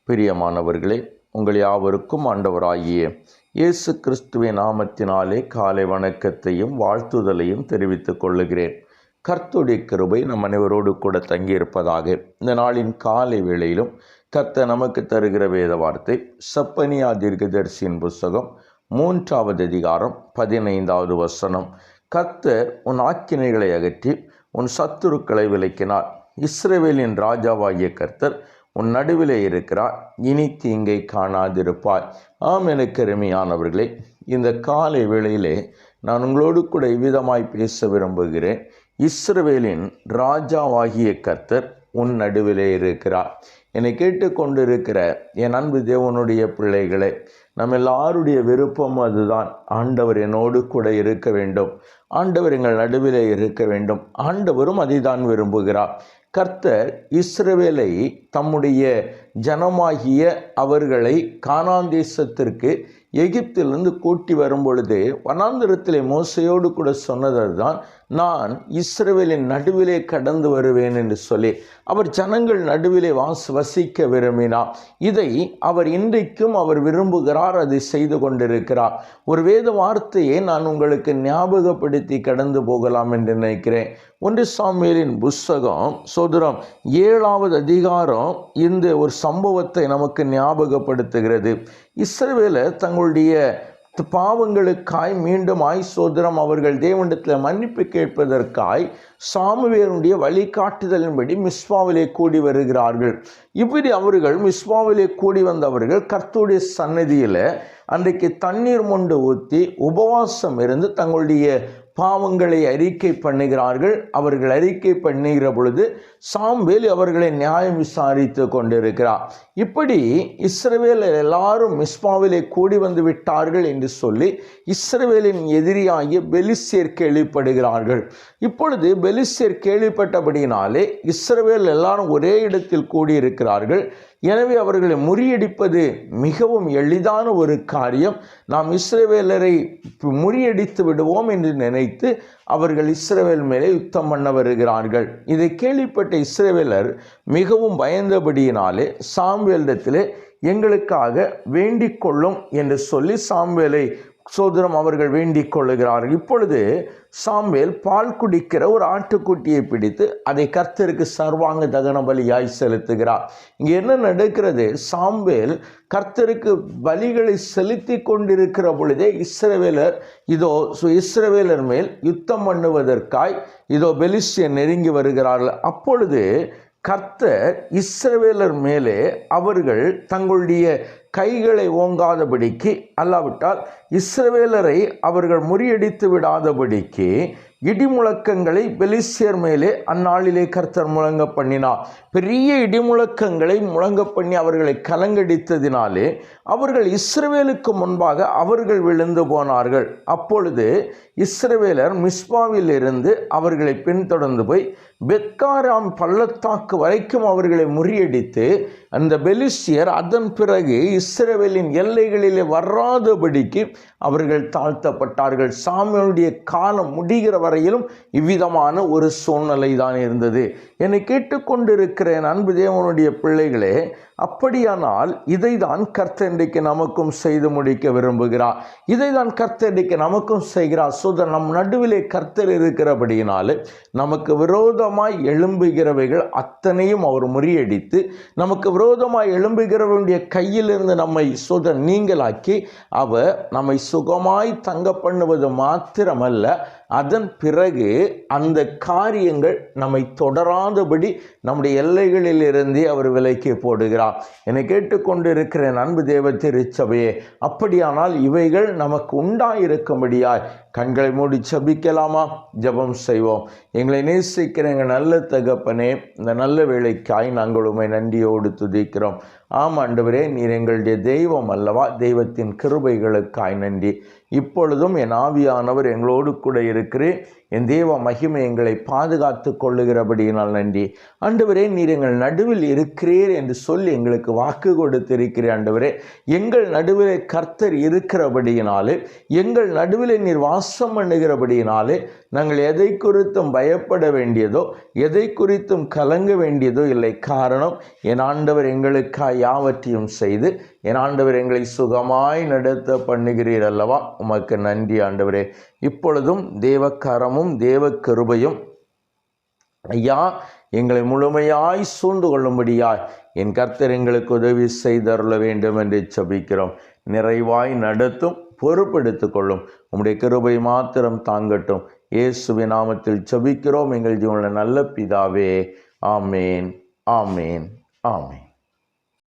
பிரியமானவர்களே, உங்கள் யாவருக்கும் ஆண்டவராகிய இயேசு கிறிஸ்துவின் நாமத்தினாலே காலை வணக்கத்தையும் வாழ்த்துதலையும் தெரிவித்துக் கொள்ளுகிறேன். கர்த்தருடைய கிருபை நம் அனைவரோடு கூட தங்கியிருப்பதாக. இந்த நாளின் காலை வேளையிலும் கர்த்தர் நமக்கு தருகிற வேத வார்த்தை செப்பனியா தீர்க்கதரிசியின் புஸ்தகம் 3வது அதிகாரம் 15வது வசனம். கர்த்தர் உன் ஆக்கினைகளை அகற்றி உன் சத்துருக்களை விலக்கினார். இஸ்ரவேலின் ராஜாவாகிய கர்த்தர் உன் நடுவிலே இருக்கிறார், இனி தீங்கை காணாதிருப்பாய். ஆம், எனக்கு அருமையானவர்களே, இந்த காலை வேளையிலே நான் உங்களோடு கூட இவ்விதமாய் பேச விரும்புகிறேன். இஸ்ரவேலின் ராஜாவாகிய கர்த்தர் உன் நடுவிலே இருக்கிறார். என்னை கேட்டுக்கொண்டிருக்கிற என் அன்பு தேவனுடைய பிள்ளைகளே, நம்ம எல்லாருடைய விருப்பம் அதுதான். ஆண்டவர் என்னோடு கூட இருக்க வேண்டும், ஆண்டவர் எங்கள் நடுவிலே இருக்க வேண்டும். ஆண்டவரும் அதைதான் விரும்புகிறார். கர்த்தர் இஸ்ரவேலை தம்முடைய ஜனமாகிய அவர்களை கானான் தேசத்திற்கு எகிப்திலிருந்து கூட்டி வரும் பொழுது வனாந்திரத்திலே மோசையோடு கூட சொன்னது தான், நான் இஸ்ரவேலின் நடுவிலே கடந்து வருவேன் என்று சொல்லி அவர் ஜனங்கள் நடுவிலே வசிக்க விரும்பினார். இதை அவர் இன்றைக்கும் அவர் விரும்புகிறார், அதை செய்து கொண்டிருக்கிறார். ஒரு வேத வார்த்தையை நான் உங்களுக்கு ஞாபகப்படுத்தி கடந்து போகலாம் என்று நினைக்கிறேன். 1 சாமுவேலின் புஸ்தகம் 7வது அதிகாரம் இந்த ஒரு சம்பவத்தை நமக்கு ஞாபகப்படுத்துகிறது. இஸ்ரவேலர் தங்களுடைய பாவங்களுக்காய் மீண்டும் அவர்கள் தேவனிடத்தில் மன்னிப்பு கேட்பதற்காய் சாமுவேலுடைய வழிகாட்டுதலின்படி மிஸ்பாவிலே கூடி வருகிறார்கள். இப்படி அவர்கள் மிஸ்பாவிலே கூடி வந்தவர்கள் கர்த்தருடைய சன்னதியில் அன்றைக்கு தண்ணீர் மொண்டு ஊற்றி உபவாசம் இருந்து தங்களுடைய பாவங்களை அறிக்கை பண்ணுகிறார்கள். அவர்கள் அறிக்கை பண்ணுகிற பொழுது சாமுவேல் அவர்களை நியாயம் விசாரித்து கொண்டிருக்கிறார். இப்படி இஸ்ரவேலர் எல்லாரும் மிஸ்பாவிலே கூடி வந்து விட்டார்கள் என்று சொல்லி இஸ்ரவேலின் எதிரியாகிய பெலிஸ்தியர் கேள்விப்படுகிறார்கள். இப்பொழுது பெலிஸ்தியர் கேள்விப்பட்டபடியினாலே இஸ்ரவேல் எல்லாரும் ஒரே இடத்தில் கூடியிருக்கிறார்கள். எனவே அவர்களை முறியடிப்பது மிகவும் எளிதான ஒரு காரியம். நாம் இஸ்ரவேலரை முறியடித்து விடுவோம் என்று நினைத்து அவர்கள் இஸ்ரவேல் மேலே யுத்தம் பண்ண வருகிறார்கள். இதை கேள்விப்பட்ட இஸ்ரவேலர் மிகவும் பயந்தபடியினாலே சாமுவேலிடத்திலே எங்களுக்காக வேண்டிக் கொள்ளும் என்று சொல்லி சாமுவேலை அவர்கள் வேண்டிக் கொள்ளுகிறார்கள். இப்பொழுது சாமுவேல் பால் குடிக்கிற ஒரு ஆட்டுக்குட்டியை பிடித்து அதை கர்த்தருக்கு சர்வாங்க தகன பலியாய் செலுத்துகிறார். இங்கே என்ன நடக்கிறது? சாமுவேல் கர்த்தருக்கு பலிகளை செலுத்தி கொண்டிருக்கிற பொழுதே இஸ்ரவேலர் மேல் யுத்தம் பண்ணுவதற்காய் பெலிஸ்தியர் நெருங்கி வருகிறார்கள். அப்பொழுது கர்த்தர் இஸ்ரவேலர் மேலே அவர்கள் தங்களுடைய கைகளை ஓங்காதபடிக்கு, அல்லாவிட்டால் இஸ்ரவேலரை அவர்கள் முறியடித்து விடாதபடிக்கு இடிமுழக்கங்களை பெலிஸ்தியர் மேலே அந்நாளிலே கர்த்தர் முழங்க பண்ணினார். பெரிய இடிமுழக்கங்களை முழங்க பண்ணி அவர்களை கலங்கடித்ததினாலே அவர்கள் இஸ்ரவேலுக்கு முன்பாக அவர்கள் விழுந்து போனார்கள். அப்பொழுது இஸ்ரவேலர் மிஸ்பாவில் இருந்து அவர்களை பின்தொடர்ந்து போய் பெத்காராம் பள்ளத்தாக்கு வரைக்கும் அவர்களை முறியடித்து அந்த பெலிஸ்தியர் அதன் பிறகு இஸ்ரவேலின் எல்லைகளிலே வராதபடிக்கு அவர்கள் தாழ்த்தப்பட்டார்கள். சாமுவேலுடைய காலம் முடிகிற வரையிலும் இவ்விதமான ஒரு சூழ்நிலை தான் இருந்தது. என்னை கேட்டுக்கொண்டிருக்கிற அன்பு தேவனுடைய பிள்ளைகளே, அப்படியானால் இதை தான் கர்த்தர் இன்றைக்கு நமக்கும் செய்து முடிக்க விரும்புகிறார். இதை தான் கர்த்தர் இன்றைக்கு நமக்கும் செய்கிறார். நம் நடுவிலே கர்த்தர் இருக்கிறபடியினாலே நமக்கு விரோதமாய் எழும்புகிறவைகள் அத்தனையும் அவர் முறியடித்து நமக்கு விரோதமாய் எழும்புகிறவனுடைய கையிலிருந்து நம்மை நீங்களாக்கி அவர் நம்மை சுகமாய் தங்க பண்ணுவது மாத்திரமல்ல, அதன் பிறகு அந்த காரியங்கள் நம்மை தொடராதபடி நம்முடைய எல்லைகளில் இருந்தே அவர் விலக்கி போடுகிறார். என்னை கேட்டுக்கொண்டிருக்கிற அன்பு தேவ திருச்சபையே, அப்படியானால் இவைகள் நமக்கு உண்டாயிருக்கும்படியாய் கண்களை மூடி ஜெபிக்கலாமா? ஜெபம் செய்வோம். எங்களை நேசிக்கிற எங்கள் நல்ல தகப்பனே, இந்த நல்ல வேளைக்காய் நாங்கள் உம்மை நன்றியோடு துதிக்கிறோம். ஆம் ஆண்டவரே, நீர் எங்களுடைய தெய்வம் அல்லவா? தெய்வத்தின் கிருபைகளுக்காய் நன்றி. இப்பொழுதும் என் ஆவியானவர் எங்களோடு கூட இருக்கிறேன். என் தேவ மகிமை எங்களை பாதுகாத்து கொள்ளுகிறபடியினால் நன்றி. ஆண்டவரே, நீர் எங்கள் நடுவில் இருக்கிறீர் என்று சொல்லி எங்களுக்கு வாக்கு கொடுத்திருக்கிறீர். ஆண்டவரே, எங்கள் நடுவிலே கர்த்தர் இருக்கிறபடியினாலே, எங்கள் நடுவிலே நீர் வாசம் பண்ணுகிறபடியினாலே நாங்கள் எதை குறித்தும் பயப்பட வேண்டியதோ, எதை குறித்தும் கலங்க வேண்டியதோ இல்லை. காரணம், என் ஆண்டவர் எங்களுக்காக யாவற்றையும் செய்து என் ஆண்டவர் எங்களை சுகமாய் நடத்த பண்ணுகிறீர் அல்லவா. உமக்கு நன்றி ஆண்டவரே. இப்பொழுதும் தேவக்கரமும் தேவ கிருபையும் ஐயா எங்களை முழுமையாய் சூழ்ந்து கொள்ளும்படியாய் என் கர்த்தர் எங்களுக்கு உதவி செய்தருள வேண்டும் என்று ஜெபிக்கிறோம். நிறைவாய் நடத்தும், பொறுப்பெடுத்துக் கொள்ளும். உம்முடைய கிருபை மாத்திரம் தாங்கட்டும். இயேசுவின் நாமத்தில் ஜெபிக்கிறோம் எங்கள் ஜீவனுள்ள நல்ல பிதாவே. ஆமேன், ஆமேன், ஆமேன்.